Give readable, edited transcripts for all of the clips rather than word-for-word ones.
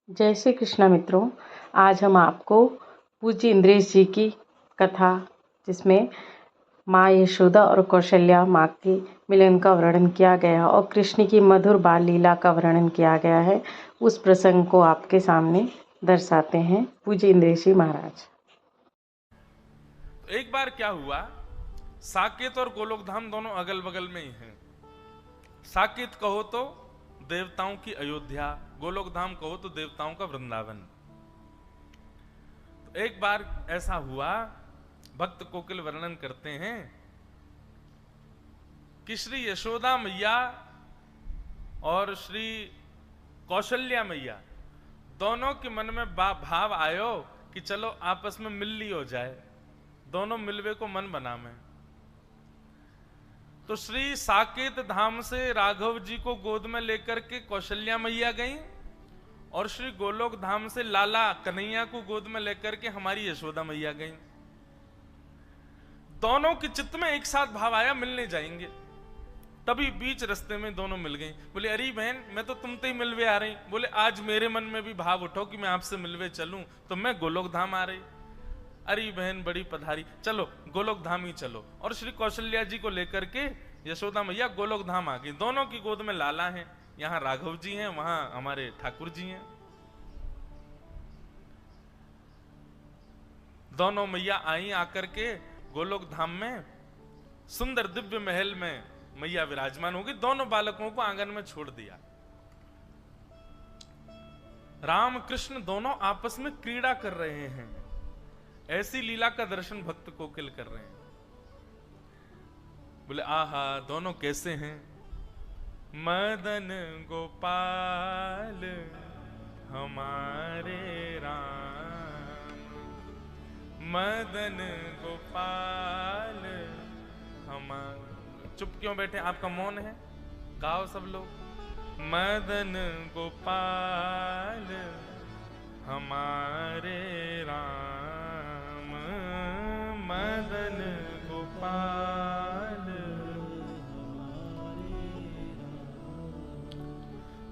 जय श्री कृष्ण मित्रों। आज हम आपको पूज्य इंद्रेश जी की कथा, जिसमें माँ यशोदा और कौशल्या माँ के मिलन का वर्णन किया गया और कृष्ण की मधुर बाल लीला का वर्णन किया गया है, उस प्रसंग को आपके सामने दर्शाते हैं पूज्य इंद्रेश जी महाराज। एक बार क्या हुआ, साकेत और गोलोकधाम दोनों अगल बगल में ही हैं। साकेत कहो तो देवताओं की अयोध्या, गोलोकधाम कहो तो देवताओं का वृंदावन। तो एक बार ऐसा हुआ, भक्त कोकिल वर्णन करते हैं कि श्री यशोदा मैया और श्री कौशल्या मैया दोनों के मन में भाव आयो कि चलो आपस में मिल ली हो जाए, दोनों मिलवे को मन बना में। तो श्री साकेत धाम से राघव जी को गोद में लेकर के कौशल्या मैया गई और श्री गोलोक धाम से लाला कन्हैया को गोद में लेकर के हमारी यशोदा मैया गई। दोनों के चित्त में एक साथ भाव आया, मिलने जाएंगे। तभी बीच रास्ते में दोनों मिल गई। बोले अरे बहन, मैं तो तुमसे ही मिलवे आ रही। बोले आज मेरे मन में भी भाव उठो कि मैं आपसे मिलवे चलूं, तो मैं गोलोक धाम आ रही। अरे बहन बड़ी पधारी, चलो गोलोक धाम ही चलो। और श्री कौशल्या जी को लेकर के यशोदा मैया गोलोक धाम आ गई। दोनों की गोद में लाला हैं, यहाँ राघव जी हैं, वहां हमारे ठाकुर जी हैं। दोनों मैया आई, आकर के गोलोक धाम में सुंदर दिव्य महल में मैया विराजमान होगी। दोनों बालकों को आंगन में छोड़ दिया। राम कृष्ण दोनों आपस में क्रीड़ा कर रहे हैं। ऐसी लीला का दर्शन भक्त कोकिल कर रहे हैं। बोले आहा, दोनों कैसे हैं? मदन गोपाल हमारे राम, मदन गोपाल हमारे। चुप क्यों बैठे, आपका मौन है? गाओ सब लोग। मदन गोपाल हमारे राम, मदन गोपाल।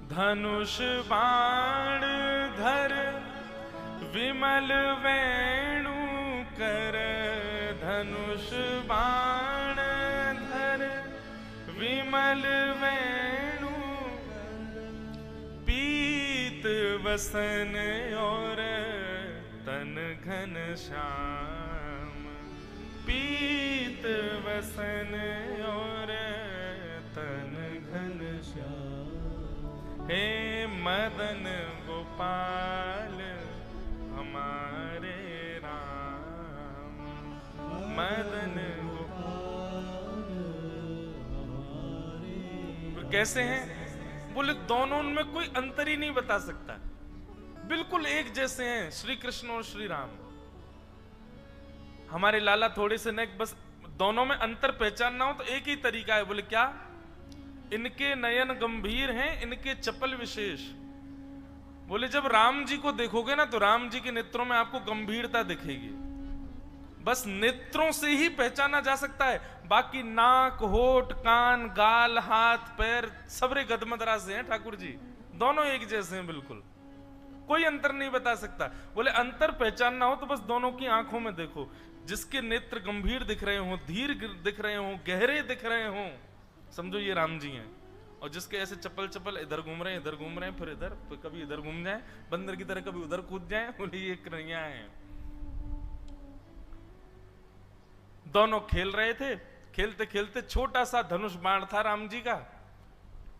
धनुष बाण धर विमल वेणु कर, धनुष बाण धर विमल वेणु, पीत वसन और तन घन श्याम, पीत वसन और तन घन श्याम। हे मदन गोपाल हमारे राम, मदन गोपाल हमारे। कैसे हैं? बोले दोनों उनमें कोई अंतर ही नहीं बता सकता, बिल्कुल एक जैसे हैं श्री कृष्ण और श्री राम। हमारे लाला थोड़े से नेक, बस दोनों में अंतर पहचानना हो तो एक ही तरीका है। बोले क्या? इनके नयन गंभीर हैं, इनके चपल विशेष। बोले जब राम जी को देखोगे ना, तो राम जी के नेत्रों में आपको गंभीरता दिखेगी। बस नेत्रों से ही पहचाना जा सकता है, बाकी नाक, होठ, कान, गाल, हाथ, पैर सबरे गदमदरा से हैं ठाकुर जी। दोनों एक जैसे हैं, बिल्कुल कोई अंतर नहीं बता सकता। बोले अंतर पहचानना हो तो बस दोनों की आंखों में देखो। जिसके नेत्र गंभीर दिख रहे हो, धीर दिख रहे हो, गहरे दिख रहे हो, समझो ये राम जी हैं। और जिसके ऐसे चप्पल चप्पल इधर घूम रहे हैं, इधर घूम रहे हैं, फिर इधर, फिर कभी इधर घूम जाए बंदर की तरह, कभी उधर कूद जाए, बोले ये कन्हैया हैं। दोनों खेल रहे थे। खेलते खेलते छोटा सा धनुष बाण था राम जी का।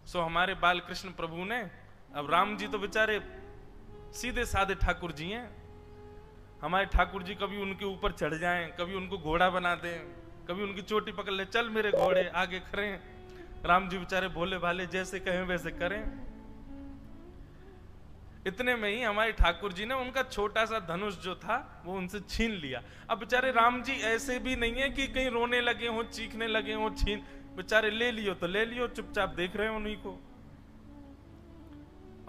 सो हमारे बाल कृष्ण प्रभु ने, अब राम जी तो बेचारे सीधे साधे ठाकुर जी हैं। हमारे ठाकुर जी कभी उनके ऊपर चढ़ जाएं, कभी उनको घोड़ा बना दें, कभी उनकी चोटी पकड़ ले, चल मेरे घोड़े आगे खड़े। राम जी बेचारे भोले भाले, जैसे कहें वैसे करें। इतने में ही हमारे ठाकुर जी ने उनका छोटा सा धनुष जो था वो उनसे छीन लिया। अब बेचारे राम जी ऐसे भी नहीं है कि कहीं रोने लगे हो, चीखने लगे हो, छीन, बेचारे ले लियो तो ले लियो, चुपचाप देख रहे हो उन्हीं को।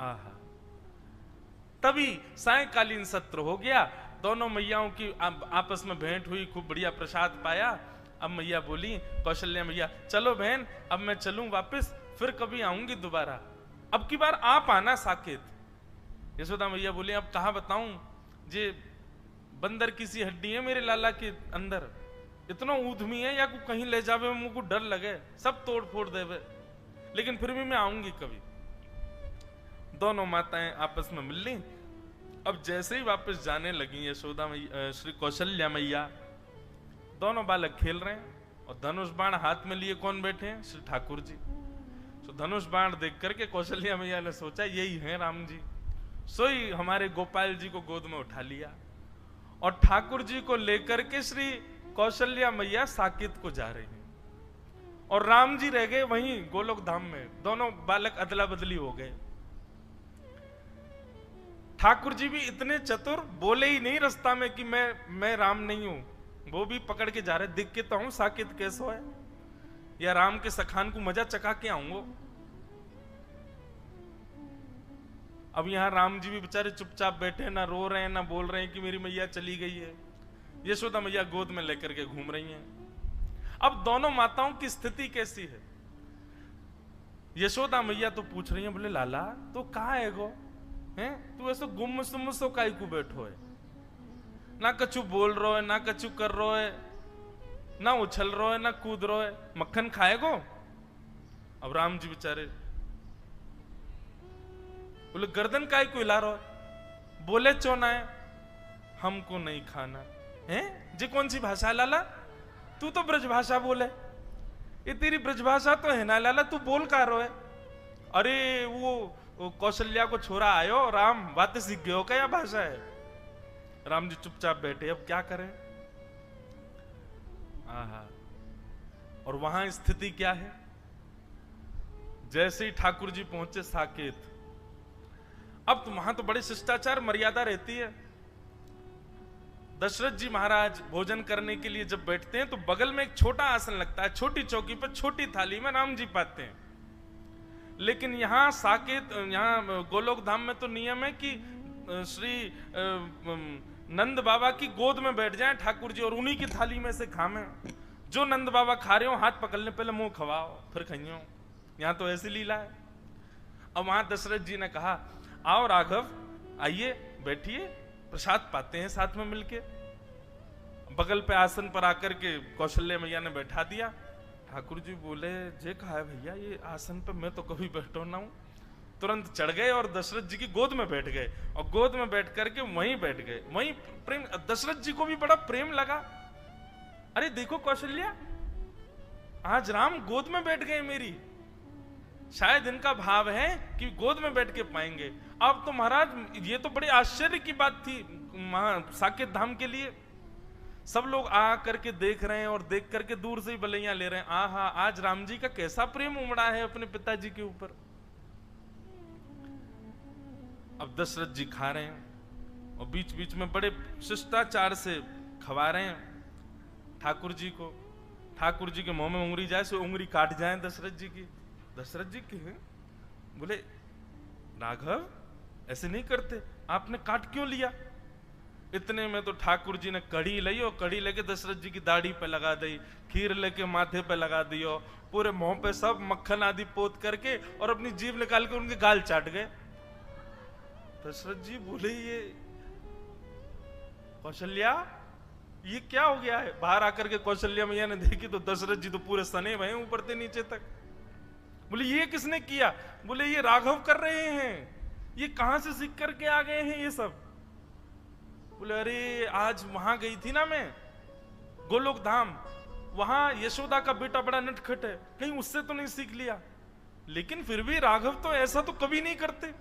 आहा, तभी सायकालीन सत्र हो गया। दोनों मैयाओं की आपस में भेंट हुई, खूब बढ़िया प्रसाद पाया। अब मैया बोली, कौशल्या मैया, चलो बहन अब मैं चलूं वापस, फिर कभी आऊंगी दोबारा, अब की बार आप आना साकेत। यशोदा मैया बोली अब कहा बताऊं, जे बंदर की सी हड्डी है मेरे लाला के अंदर, इतना ऊधमी है या को कहीं ले जावे मुझको डर लगे, सब तोड़ फोड़ देवे, लेकिन फिर भी मैं आऊंगी कभी। दोनों माताएं आपस में मिल ली। अब जैसे ही वापस जाने लगी यशोदा मैया, श्री कौशल्या मैया, दोनों बालक खेल रहे हैं और धनुष बाण हाथ में लिए कौन बैठे हैं? श्री ठाकुर जी। तो धनुष बाण देख करके कौशल्या मैया ने सोचा यही है राम जी, सोई हमारे गोपाल जी को गोद में उठा लिया और ठाकुर जी को लेकर के श्री कौशल्या मैया साकेत को जा रही हैं और राम जी रह गए वहीं गोलोक धाम में। दोनों बालक अदला बदली हो गए। ठाकुर जी भी इतने चतुर, बोले ही नहीं रास्ता में कि मैं राम नहीं हूं, वो भी पकड़ के जा रहे, दिख के तो हूं साकेत कैसो है, या राम के सखान को मजा चका के आऊंगो। अब यहां राम जी भी बेचारे चुपचाप बैठे, ना रो रहे हैं ना बोल रहे हैं कि मेरी मैया चली गई है। यशोदा मैया गोद में लेकर के घूम रही हैं। अब दोनों माताओं की स्थिति कैसी है? यशोदा मैया तो पूछ रही हैं, बोले लाला तो कहाँ है गो, हैं तू ऐसो गुम सुम सो काई को बैठो है, ना कछु बोल रो है ना कछु कर रो है, ना उछल रो है ना कूद रो है, मक्खन खाएगो? अब राम जी बेचारे बोले गर्दन काय को हिला रो है, बोले चोना है हमको नहीं खाना है। जी कौन सी भाषा है लाला? तू तो ब्रज भाषा बोले, ये तेरी ब्रज भाषा तो है ना लाला, तू बोल का रो है? अरे वो कौशल्या को छोरा आयो राम, बातें सीख गयो क्या भाषा है? राम जी चुपचाप बैठे, अब क्या करें? आहा, और वहां स्थिति क्या है? जैसे ही ठाकुर जी पहुंचे साकेत, अब तो वहां तो बड़े शिष्टाचार मर्यादा रहती है। दशरथ जी महाराज भोजन करने के लिए जब बैठते हैं तो बगल में एक छोटा आसन लगता है, छोटी चौकी पर छोटी थाली में राम जी पाते हैं। लेकिन यहाँ साकेत, यहाँ गोलोक धाम में तो नियम है कि श्री नंद बाबा की गोद में बैठ जाएं ठाकुर जी और उन्हीं की थाली में से खाएं। जो नंद बाबा खा रहे हो हाथ पकड़ने पहले मुंह खवाओ फिर खाइयो। यहाँ तो ऐसी लीला है। अब वहां दशरथ जी ने कहा आओ राघव आइए बैठिए, प्रसाद पाते हैं साथ में मिलके। बगल पे आसन पर आकर के कौशल्या मैया ने बैठा दिया। ठाकुर जी बोले जे कहा है भैया ये आसन पे मैं तो कभी बैठो ना हूं। तुरंत चढ़ गए और दशरथ जी की गोद में बैठ गए और गोद में बैठ करके वहीं बैठ गए। वहीं प्रेम, दशरथ जी को भी बड़ा प्रेम लगा। अरे देखो कौशल्या, आज राम गोद में बैठ गए मेरी, शायद इनका भाव है कि गोद में बैठ के पाएंगे। अब तो महाराज ये तो बड़े आश्चर्य की बात थी साकेत धाम के लिए। सब लोग आ करके देख रहे हैं और देख करके दूर से ही बलैया ले रहे हैं। आहा, आज राम जी का कैसा प्रेम उमड़ा है अपने पिताजी के ऊपर। अब दशरथ जी खा रहे हैं और बीच बीच में बड़े शिष्टाचार से खवा रहे हैं ठाकुर जी को। ठाकुर जी के मुंह में उंगली जाए सो उंगली काट जाए दशरथ जी की। दशरथ जी के बोले राघव ऐसे नहीं करते, आपने काट क्यों लिया? इतने में तो ठाकुर जी ने कड़ी ली और कड़ी लेके दशरथ जी की दाढ़ी पे लगा दी, खीर लेके माथे पे लगा दियो, पूरे मुंह पे सब मक्खन आदि पोत करके और अपनी जीभ निकाल के उनके गाल चाट गए। दशरथ जी बोले ये कौशल्या ये क्या हो गया है? बाहर आकर के कौशल्या मैया ने देखी तो दशरथ जी तो पूरे सने भये ऊपर से नीचे तक। बोले ये किसने किया? बोले ये राघव कर रहे हैं, ये कहां से सीख करके आ गए हैं ये सब? बोले अरे आज वहां गई थी ना मैं गोलोक धाम, वहां यशोदा का बेटा बड़ा नटखट है, कहीं उससे तो नहीं सीख लिया? लेकिन फिर भी राघव तो ऐसा तो कभी नहीं करते।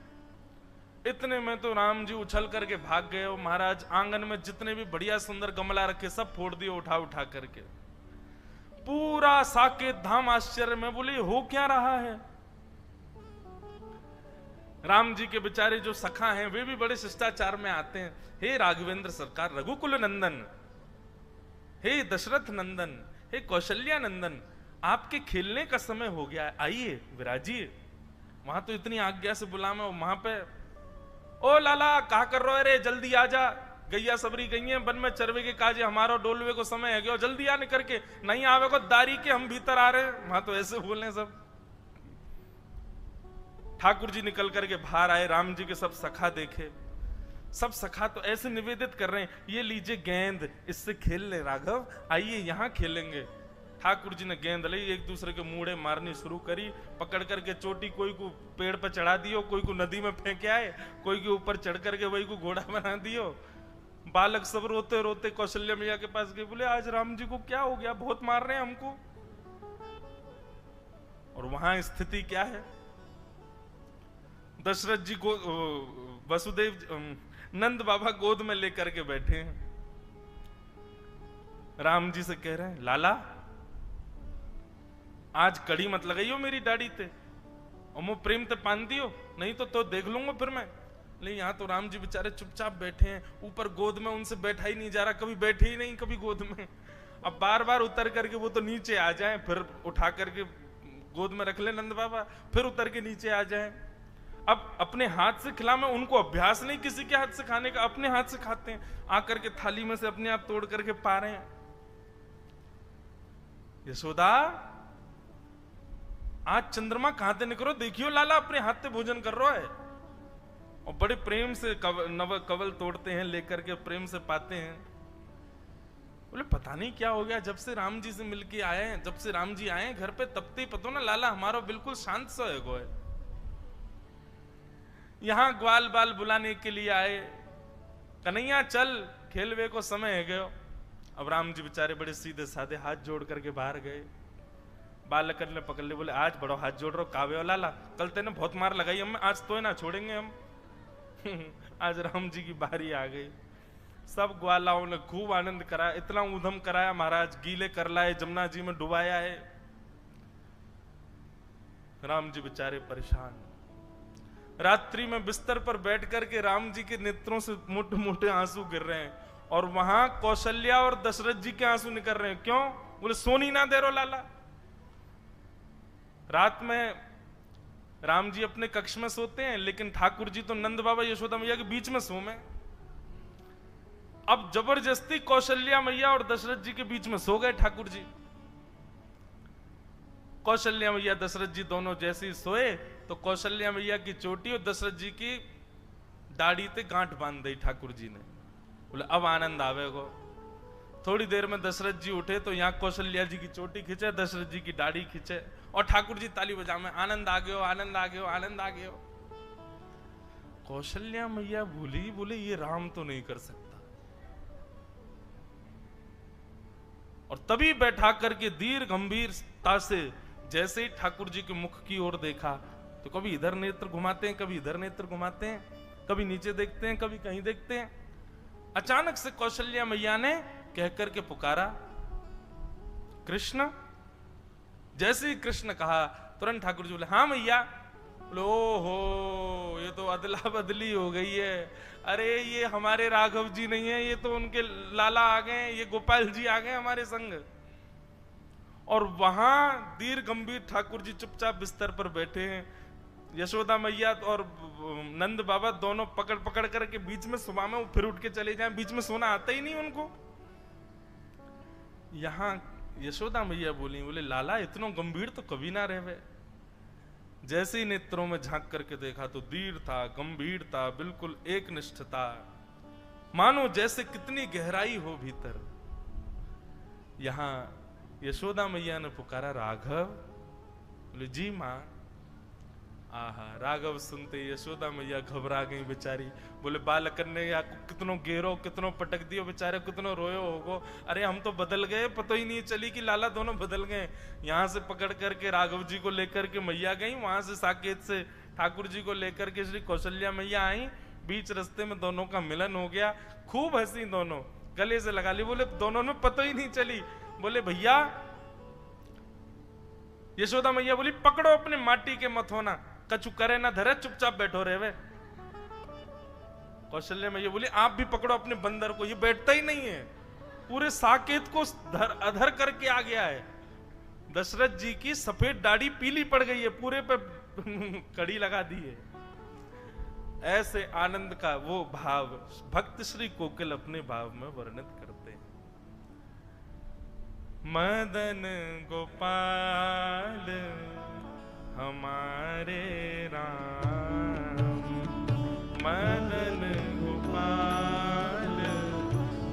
इतने में तो राम जी उछल करके भाग गए और महाराज आंगन में जितने भी बढ़िया सुंदर गमला रखे सब फोड़ दिए उठा उठा करके। पूरा साकेत धाम आश्चर्य में, बोले हो क्या रहा है? राम जी के बेचारे जो सखा हैं वे भी बड़े शिष्टाचार में आते हैं। हे राघवेंद्र सरकार, रघुकुल नंदन, हे दशरथ नंदन, हे कौशल्या नंदन, आपके खेलने का समय हो गया है, आइए विराजिए। वहां तो इतनी आज्ञा से बुला में, वहां पे ओ लाला कहा कर रहे रे, जल्दी आ जा, गैया सबरी गई हैं वन में चरवे के काजे, हमारा डोलवे को समय है गया, जल्दी आने करके, नहीं आवे को दारी के हम भीतर आ रहे हैं। वहां तो ऐसे बोले सब। ठाकुर जी निकल करके बाहर आए, राम जी के सब सखा देखे, सब सखा तो ऐसे निवेदित कर रहे हैं, ये लीजिए गेंद, इससे खेल ले राघव, आइए यहां खेलेंगे। ठाकुर जी ने गेंद ली, एक दूसरे के मुड़े मारनी शुरू करी, पकड़ करके चोटी कोई को पेड़ पर चढ़ा दियो, कोई को नदी में फेंके आए, कोई के ऊपर चढ़ करके वही को घोड़ा बना दियो। बालक सब रोते रोते कौशल्या मैया के पास गए, बोले आज राम जी को क्या हो गया, बहुत मार रहे हैं हमको। और वहां स्थिति क्या है, दशरथ जी को वसुदेव नंद बाबा गोद में लेकर के बैठे हैं, राम जी से कह रहे हैं लाला आज कड़ी मत लगाइयो मेरी दाढ़ी ते, और मुझ प्रेम ते पान दियो, नहीं तो देख लूंगा फिर मैं। नहीं, यहाँ तो राम जी बेचारे चुपचाप बैठे हैं, ऊपर गोद में उनसे बैठा ही नहीं जा रहा, कभी बैठे ही नहीं कभी गोद में। अब बार बार उतर करके वो तो नीचे आ जाएं, फिर उठा करके गोद में रख ले नंद बाबा, फिर उतर के नीचे आ जाएं। अब अपने हाथ से खिला, में उनको अभ्यास नहीं किसी के हाथ से खाने का, अपने हाथ से खाते हैं, आकर के थाली में से अपने आप तोड़ करके पा रहे हैं। यशोदा आज चंद्रमा कहां से निकलो, देखियो लाला अपने हाथ से भोजन कर रहा है, और बड़े प्रेम से नव कवल तोड़ते हैं, लेकर के प्रेम से पाते हैं। बोले पता नहीं क्या हो गया, जब से राम जी से मिलके आए हैं, जब से राम जी आए हैं घर पे, तब ते पतो ना लाला हमारा बिल्कुल शांत सा है। यहां ग्वाल बाल बुलाने के लिए आए, कन्हैया चल खेलवे को समय है गयो। अब राम जी बेचारे बड़े सीधे साधे हाथ जोड़ करके बाहर गए, बालक ने पकड़ ले, बोले आज बड़ो हाथ जोड़ रहा कावे हो लाला, कल तेने बहुत मार लगाई हमें, आज तो ना छोड़ेंगे हम। आज राम जी की बारी आ गई, सब ग्वालाओं ने खूब आनंद कराया, इतना ऊधम कराया महाराज, गीले कर लाए, जमुना जी में डुबाया है। राम जी बेचारे परेशान, रात्रि में बिस्तर पर बैठ करके राम जी के नेत्रों से मोटे मोटे आंसू गिर रहे हैं, और वहां कौशल्या और दशरथ जी के आंसू निकल रहे हैं। क्यों? बोले सोनी ना दे रो लाला। रात में राम जी अपने कक्ष में सोते हैं, लेकिन ठाकुर जी तो नंद बाबा यशोदा मैया के बीच में सोए। अब जबरदस्ती कौशल्या मैया और दशरथ जी के बीच में सो गए ठाकुर जी। कौशल्या मैया दशरथ जी दोनों जैसे ही सोए, तो कौशल्या मैया की चोटी और दशरथ जी की दाढ़ी पे गांठ बांध दी ठाकुर जी ने। बोले अब आनंद आवेगो। थोड़ी देर में दशरथ जी उठे तो यहाँ कौशल्या जी की चोटी खींचे, दशरथ जी की दाढ़ी खींचे, और ठाकुर जी ताली बजा में आनंद आ गयो, आनंद आ गयो, आनंद आ गयो। कौशल्या मैया भूली, बोले ये राम तो नहीं कर सकता। और तभी बैठा करके धीर गंभीरता से जैसे ही ठाकुर जी के मुख की ओर देखा, तो कभी इधर नेत्र घुमाते हैं, कभी इधर नेत्र घुमाते हैं, कभी नीचे देखते हैं, कभी कहीं देखते हैं। अचानक से कौशल्या मैया ने कह करके पुकारा कृष्ण। जैसे ही कृष्ण कहा, तुरंत ठाकुर जी बोले हाँ मैया। बोले ओहो, ये तो अदला बदली हो गई है। अरे ये हमारे राघव जी नहीं है, ये तो उनके लाला आ गए, ये गोपाल जी आ गए हमारे संग। और वहां धीर गंभीर ठाकुर जी चुपचाप बिस्तर पर बैठे हैं, यशोदा मैया और नंद बाबा दोनों पकड़ पकड़ करके बीच में सुबह में फिर उठ के चले जाएं, बीच में सोना आता ही नहीं उनको। यहां यशोदा मैया बोली, बोले लाला इतना गंभीर तो कभी ना रहे। जैसे ही नेत्रों में झांक करके देखा तो धीर था, गंभीर था, बिल्कुल एक निष्ठता, मानो जैसे कितनी गहराई हो भीतर। यहां यशोदा मैया ने पुकारा राघव। बोले जी मां। आहा, राघव सुनते यशोदा मैया घबरा गई बेचारी। बोले बालक ने या कितनो गेरो, कितनो पटक दियो बेचारे, कितनो रोयो होगो। अरे हम तो बदल गए, पता ही नहीं चली कि लाला दोनों बदल गए। यहां से पकड़ करके राघव जी को लेकर के मैया गई, वहां से साकेत से ठाकुर जी को लेकर के श्री कौशल्या मैया आई। बीच रास्ते में दोनों का मिलन हो गया, खूब हंसी, दोनों गले से लगा ली। बोले दोनों में पता ही नहीं चली। बोले भैया, यशोदा मैया बोली पकड़ो अपने माटी के मत होना, कछु करे ना धरे, चुपचाप बैठो रहे वे। कौशल्या मैया बोली आप भी पकड़ो अपने बंदर को, ये बैठता ही नहीं है, पूरे साकेत को अधर करके आ गया है। दशरथ जी की सफेद दाढ़ी पीली पड़ गई है, पूरे पे कड़ी लगा दी है। ऐसे आनंद का वो भाव भक्त श्री कोकिल अपने भाव में वर्णित करते हैं। मदन गोपाल हमारे राम मदन गोपाल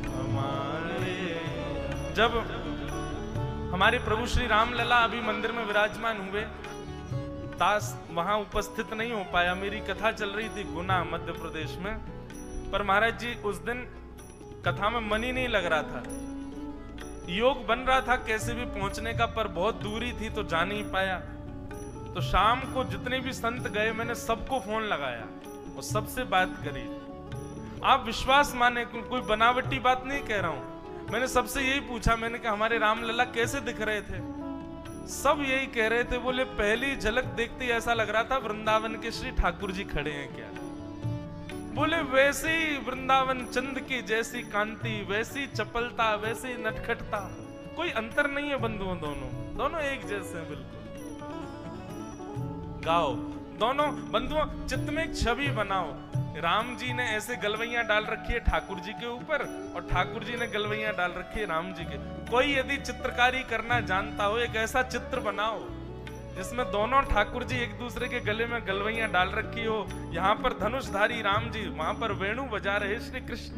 हमारे। जब हमारे प्रभु श्री राम लला अभी मंदिर में विराजमान हुए, दास वहां उपस्थित नहीं हो पाया। मेरी कथा चल रही थी गुना मध्य प्रदेश में, पर महाराज जी उस दिन कथा में मन ही नहीं लग रहा था। योग बन रहा था कैसे भी पहुंचने का, पर बहुत दूरी थी तो जा नहीं पाया। तो शाम को जितने भी संत गए मैंने सबको फोन लगाया और सबसे बात करी। आप विश्वास माने, कोई बनावटी बात नहीं कह रहा हूं। मैंने सबसे यही पूछा, मैंने कहा हमारे रामलला कैसे दिख रहे थे? सब यही कह रहे थे, बोले पहली झलक देखते ही ऐसा लग रहा था वृंदावन के श्री ठाकुर जी खड़े हैं क्या। बोले वैसे ही वृंदावन चंद की जैसी कांति, वैसी चपलता, वैसी नटखटता, कोई अंतर नहीं है बंधुओं, दोनों एक जैसे हैं बिल्कुल। गाओ दोनों बंधुओं, चित्त में एक छवि बनाओ। राम जी ने ऐसे गलवैया डाल रखी है ठाकुर जी के ऊपर और ठाकुर जी ने गलवैया डाल रखी है राम जी के। कोई यदि चित्रकारी करना जानता हो, एक ऐसा चित्र बनाओ जिसमें दोनों ठाकुर जी एक दूसरे के गले में गलवैया डाल रखी हो। यहाँ पर धनुषधारी राम जी, वहां पर वेणु बजा रहे श्री कृष्ण।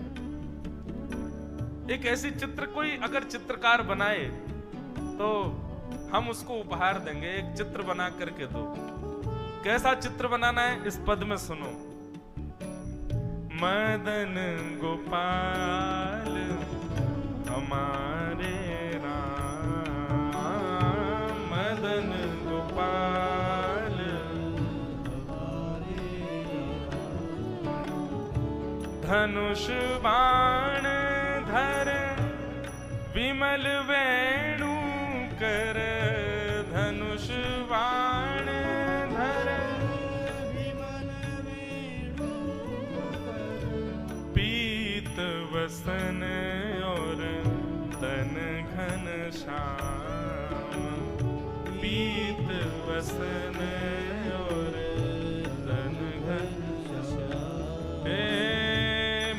एक ऐसी चित्र कोई अगर चित्रकार बनाए तो हम उसको उपहार देंगे। एक चित्र बना करके दो। कैसा चित्र बनाना है इस पद में सुनो। मदन गोपाल हमारे राम मदन गोपाल हमारे। धनुष बाण धर विमल वेणु कर, धनुष बाण धर विमल वेणु कर, पीत वसन और तन घन श्याम, पीत वसन और तन घन श्याम। हे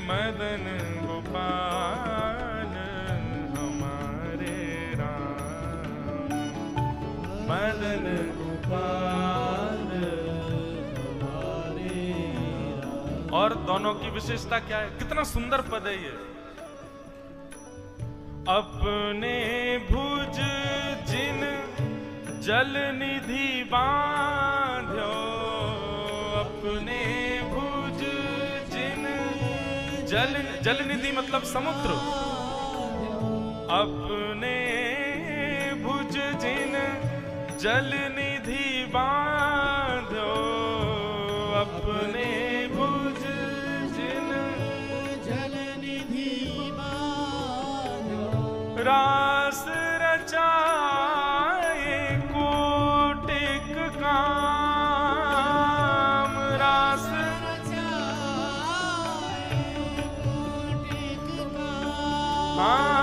मदन गोपाल हमारे राम मदन गोपाल हमारे राम। और दोनों की विशेषता क्या है? कितना सुंदर पद है ये। अपने भुज जिन जल निधि बांध्यो, अपने भुज जिन जल निधि मतलब समुद्र। अपने भुज जिन जल निधि बांध्यो, अपने भुज जिन जल निधि बांध्यो, रास रचाए कोटिक काम, रास रचाए कोटिक काम।